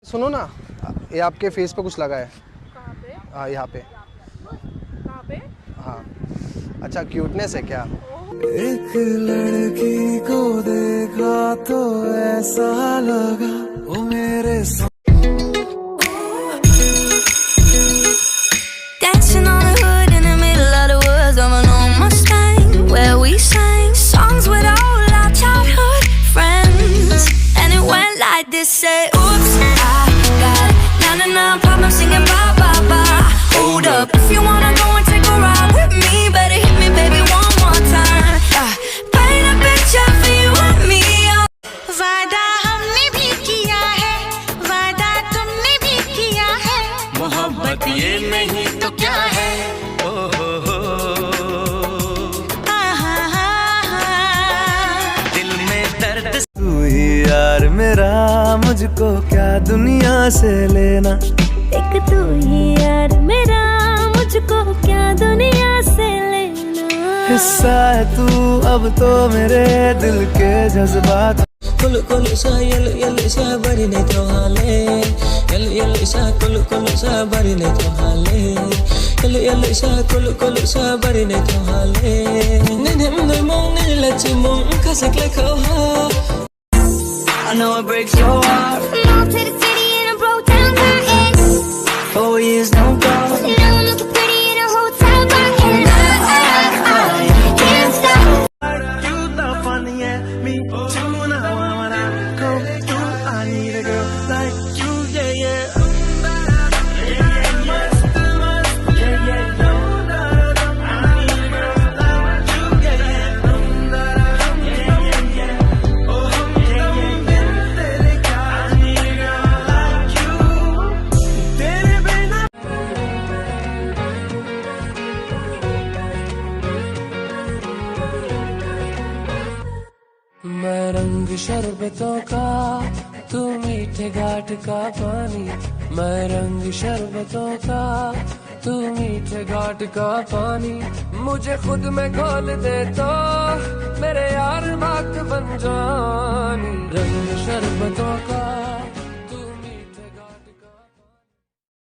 सुनो ना, ये आपके फेस पे कुछ लगा है। कहाँ पे? हाँ, यहाँ पे। कहाँ पे? हाँ, अच्छा क्यूटनेस है क्या? एक लड़की को देखा तो ऐसा लगा वो मेरे Dancing on the hood in the middle of the woods of an old Mustang, where we sang songs with all our childhood friends. And it went like this, say, oops, I got na-na-na problem singing ba-ba-ba. Hold up, if you wanna go and take a ride with me, better hit me, baby, one more time. Paint a picture for you and me. वादा हमने भी किया है, वादा तुमने भी किया है, मोहब्बत ये नहीं तो क्या है। दिल में दर्द तू ही यार मेरा, मुझको क्या दुनिया से लेना। एक तू ही यार मेरा, मुझको क्या दुनिया से लेना। हिस्सा है तू अब तो मेरे दिल के जज्बात। Kulu sa yelu sa bari na trohale, yelu sa kulu sa bari na trohale, yelu sa kulu sa bari na trohale. Nenem noi mong nilachi mong kasak le ko ha. I know it breaks your heart. Moved to the city and I broke down my ex. 4 years no go. Now I'm looking pretty in a hotel bar, and I can't stop. You the funny yeah, me too now when I go through. I need a girl like you, yeah yeah. मैं रंग शरबतों का, तू मीठे घाट का पानी। मैं रंग शरबतों का, तू मीठे घाट का पानी। मुझे खुद में घोल दे तो